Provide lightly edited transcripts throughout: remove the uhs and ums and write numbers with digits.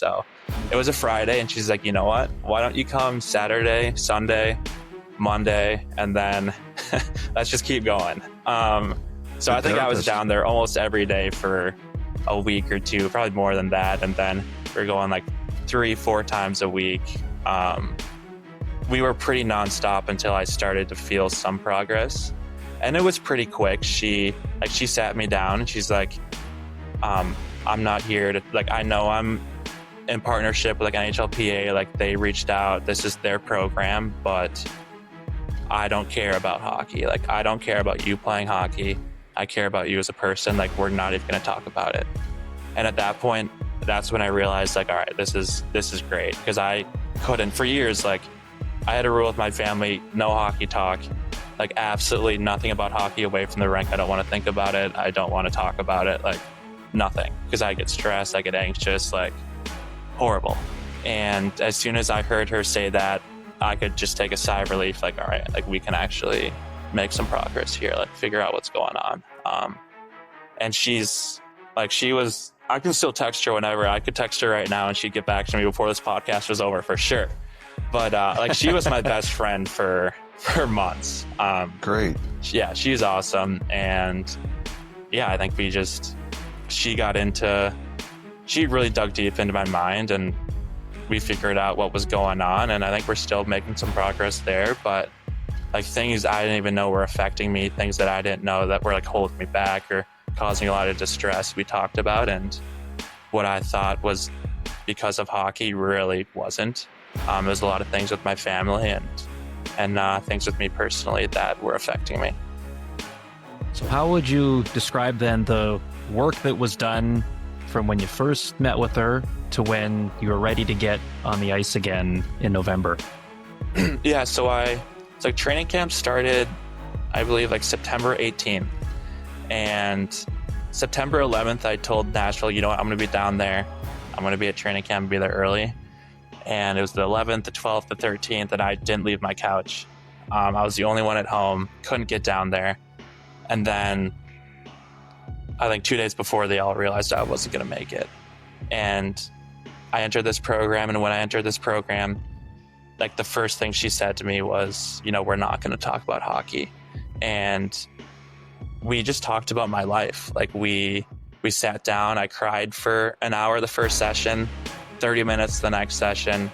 So it was a Friday, and she's like, you know what? Why don't you come Saturday, Sunday, Monday, and then let's just keep going. So I think I was down there almost every day for a week or two, probably more than that. And then we're going like 3-4 times a week. We were pretty nonstop until I started to feel some progress. And it was pretty quick. She sat me down and she's like, I'm not here to, like, I know I'm in partnership with like NHLPA, like they reached out, this is their program, but I don't care about hockey. Like, I don't care about you playing hockey. I care about you as a person. Like, we're not even going to talk about it. And at that point, that's when I realized, like, all right, this is great. Because I couldn't, for years, like, I had a rule with my family, no hockey talk, like absolutely nothing about hockey away from the rink. I don't want to think about it. I don't want to talk about it, like nothing. Because I get stressed, I get anxious, like horrible. And as soon as I heard her say that, I could just take a sigh of relief, like, all right, like we can actually make some progress here, like figure out what's going on. And she's like, I can still text her whenever. I could text her right now and she'd get back to me before this podcast was over for sure. But like, she was my best friend for months. Great. Yeah, she's awesome. And yeah, I think she really dug deep into my mind and we figured out what was going on. And I think we're still making some progress there, but like things I didn't even know were affecting me, things that I didn't know that were like holding me back or causing a lot of distress, we talked about. And what I thought was because of hockey really wasn't. There's a lot of things with my family and things with me personally that were affecting me. So how would you describe then the work that was done from when you first met with her to when you were ready to get on the ice again in November? Yeah, so like training camp started, I believe, like September 18th. And September 11th, I told Nashville, you know what, I'm going to be down there. I'm going to be at training camp, be there early. And it was the 11th, the 12th, the 13th, and I didn't leave my couch. I was the only one at home, couldn't get down there. And then I think 2 days before, they all realized I wasn't going to make it. And I entered this program, and when I entered this program, like the first thing she said to me was, you know, we're not going to talk about hockey. And we just talked about my life. Like we sat down, I cried for an hour the first session, 30 minutes the next session,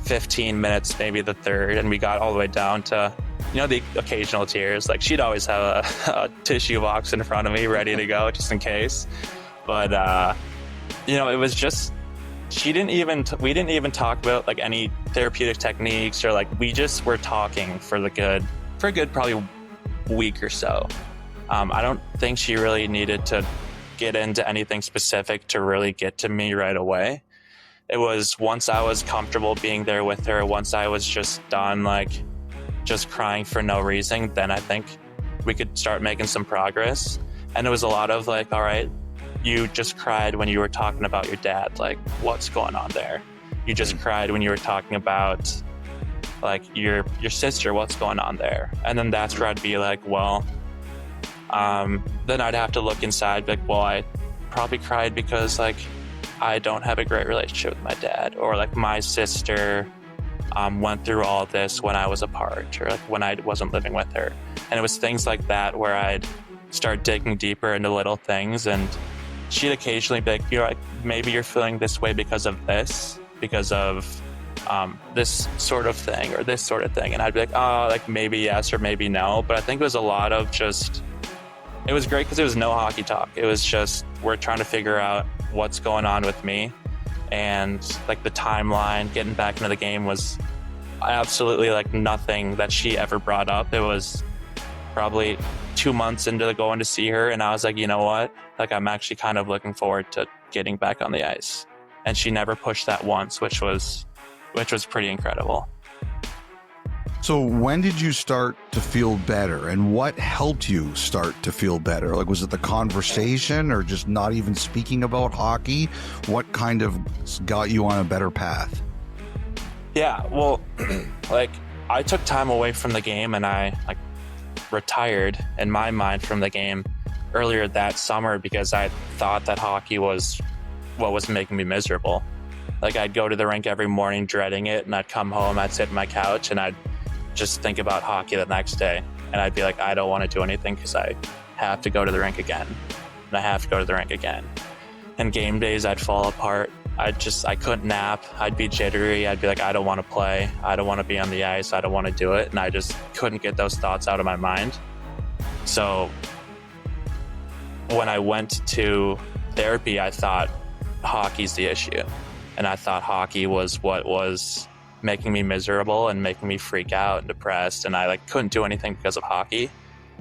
15 minutes maybe the third, and we got all the way down to, you know, the occasional tears. Like she'd always have a tissue box in front of me ready to go just in case. But you know, it was just, we didn't even talk about like any therapeutic techniques or like, we just were talking for a good probably week or so. I don't think she really needed to get into anything specific to really get to me right away. It was once I was comfortable being there with her, once I was just done, like just crying for no reason, then I think we could start making some progress. And it was a lot of like, all right, you just cried when you were talking about your dad, like what's going on there? You just cried when you were talking about like your sister, what's going on there? And then that's where I'd be like, well, then I'd have to look inside, like, well, I probably cried because like I don't have a great relationship with my dad, or like my sister went through all this when I was apart, or like when I wasn't living with her. And it was things like that where I'd start digging deeper into little things, and she'd occasionally be like, you're like, maybe you're feeling this way because of this, because of this sort of thing or this sort of thing. And I'd be like, oh, like maybe yes or maybe no. But I think it was a lot of just, it was great because it was no hockey talk. It was just, we're trying to figure out what's going on with me. And like the timeline, getting back into the game was absolutely like nothing that she ever brought up. It was probably 2 months into going to see her, and I was like, you know what? Like, I'm actually kind of looking forward to getting back on the ice. And she never pushed that once, which was pretty incredible. So when did you start to feel better, and what helped you start to feel better? Like, was it the conversation or just not even speaking about hockey? What kind of got you on a better path? Yeah, well, like I took time away from the game, and I like retired in my mind from the game earlier that summer because I thought that hockey was what was making me miserable. Like I'd go to the rink every morning dreading it, and I'd come home, I'd sit on my couch, and I'd just think about hockey the next day. And I'd be like, I don't want to do anything because I have to go to the rink again. And I have to go to the rink again. And game days, I'd fall apart. I couldn't nap. I'd be jittery. I'd be like, I don't want to play. I don't want to be on the ice. I don't want to do it. And I just couldn't get those thoughts out of my mind. So when I went to therapy, I thought hockey's the issue. And I thought hockey was what was making me miserable and making me freak out and depressed. And I couldn't do anything because of hockey.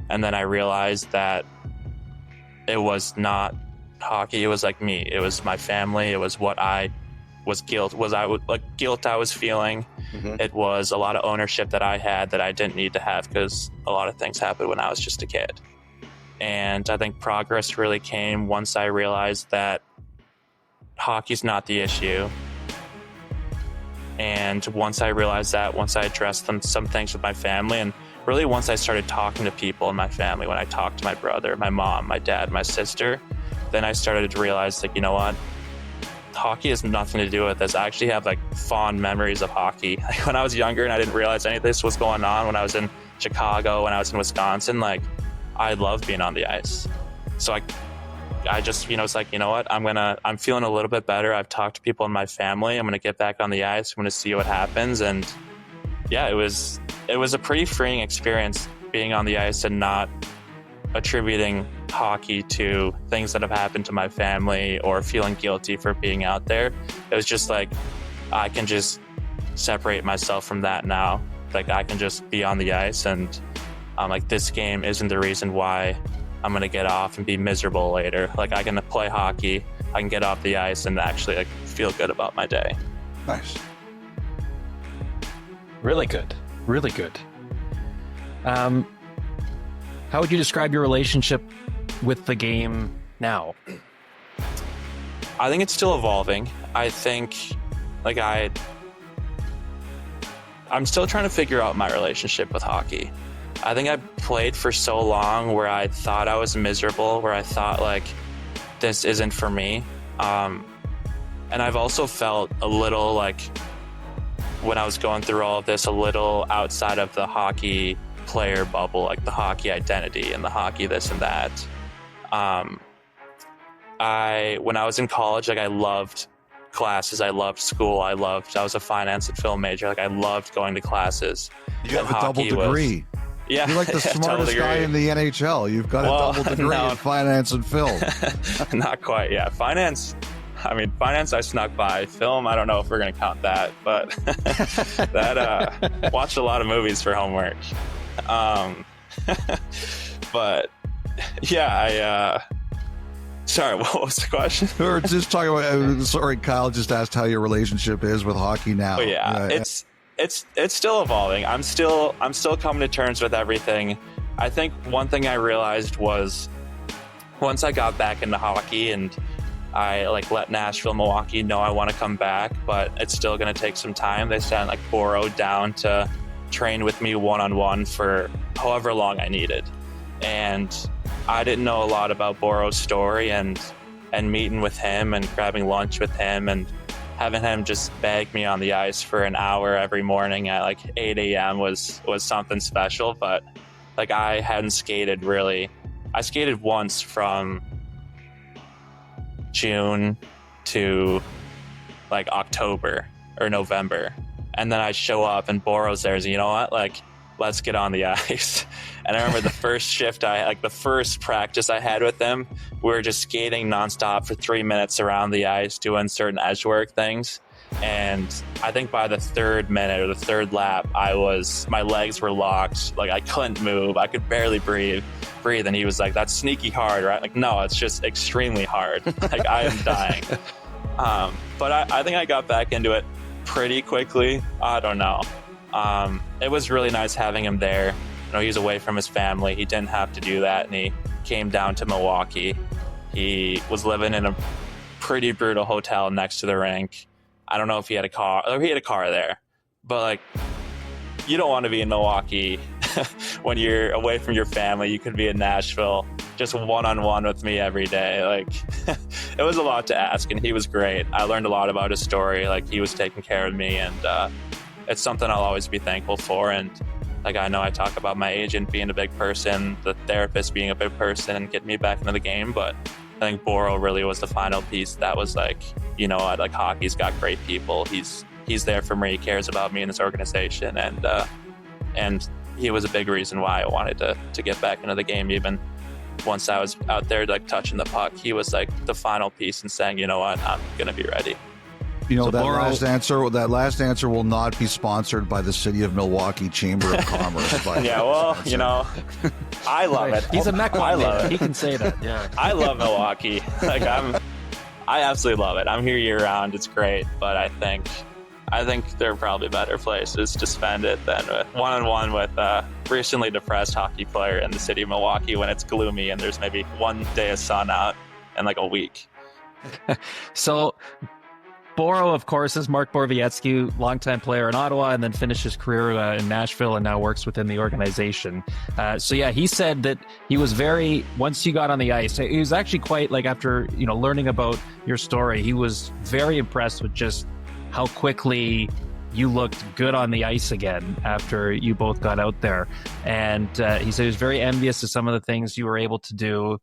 And then I realized that it was not hockey. It was me. It was my family. It was what I was guilt I was feeling. Mm-hmm. It was a lot of ownership that I had that I didn't need to have because a lot of things happened when I was just a kid. And I think progress really came once I realized that hockey's not the issue. And once I realized that, once I addressed some things with my family, and really once I started talking to people in my family, when I talked to my brother, my mom, my dad, my sister, then I started to realize, you know what? Hockey has nothing to do with this. I actually have fond memories of hockey. When I was younger and I didn't realize any of this was going on, when I was in Chicago, when I was in Wisconsin, I loved being on the ice. So I just, it's you know what? I'm feeling a little bit better. I've talked to people in my family. I'm going to get back on the ice. I'm going to see what happens. And yeah, it was a pretty freeing experience being on the ice and not attributing hockey to things that have happened to my family or feeling guilty for being out there. It was just I can just separate myself from that now. I can just be on the ice, and this game isn't the reason why I'm going to get off and be miserable later. I can play hockey, I can get off the ice and actually feel good about my day. Nice. Really good. Really good. How would you describe your relationship with the game now? I think it's still evolving. I think I'm still trying to figure out my relationship with hockey. I think I played for so long where I thought I was miserable, where I thought this isn't for me. And I've also felt a little when I was going through all of this, a little outside of the hockey player bubble, the hockey identity and the hockey this and that. When I was in college, I loved classes. I loved school. I was a finance and film major. I loved going to classes. You have a double degree. Yeah. You're the smartest guy in the NHL. You've got a double degree in finance and film. Not quite, yeah. Finance, I snuck by. Film, I don't know if we're going to count that, but watched a lot of movies for homework. But yeah, sorry, what was the question? We were just talking about, sorry, Kyle just asked how your relationship is with hockey now. Oh, yeah, it's still evolving. I'm still coming to terms with everything. I think one thing I realized was once I got back into hockey and I let Nashville, Milwaukee know I want to come back, but it's still going to take some time. They sent Boro down to train with me one-on-one for however long I needed. And I didn't know a lot about Boro's story, and meeting with him and grabbing lunch with him and having him just beg me on the ice for an hour every morning at 8 a.m. was something special. But I hadn't skated really. I skated once from June to October or November. And then I show up and Boro's there. So you know what? Let's get on the ice. And I remember the first shift the first practice I had with him, we were just skating nonstop for 3 minutes around the ice, doing certain edge work things. And I think by the third minute or the third lap, my legs were locked. I couldn't move. I could barely breathe. And he was like, that's sneaky hard, right? No, it's just extremely hard. I am dying. But I think I got back into it pretty quickly. I don't know. It was really nice having him there. He was away from his family. He didn't have to do that, and he came down to Milwaukee. He was living in a pretty brutal hotel next to the rink. I don't know if he had a car, or he had a car there. But you don't want to be in Milwaukee when you're away from your family. You could be in Nashville, just one-on-one with me every day. Like, it was a lot to ask, and he was great. I learned a lot about his story. Like, he was taking care of me, and it's something I'll always be thankful for. And like, I know I talk about my agent being a big person, the therapist being a big person, and getting me back into the game, but I think Boro really was the final piece that was like, you know what, like, hockey's got great people. He's there for me. He cares about me and his organization, and he was a big reason why I wanted to get back into the game. Even once I was out there like touching the puck, he was like the final piece in saying, you know what, I'm gonna be ready. You know, So that Boro- last answer will not be sponsored by the City of Milwaukee Chamber of Commerce. Yeah, well, you know, I love it. He's a Mech I love it. He can say that. Yeah. I love Milwaukee. Like, I absolutely love it. I'm here year round. It's great, but I think there are probably better places to spend it than one-on-one with a recently depressed hockey player in the city of Milwaukee when it's gloomy and there's maybe one day of sun out in like a week. So Boro, of course, is Mark Borowiecki, longtime player in Ottawa, and then finished his career in Nashville and now works within the organization. So yeah, he said that he was once you got on the ice, he was actually quite, like, after, you know, learning about your story, he was very impressed with just how quickly you looked good on the ice again after you both got out there. And he said he was very envious of some of the things you were able to do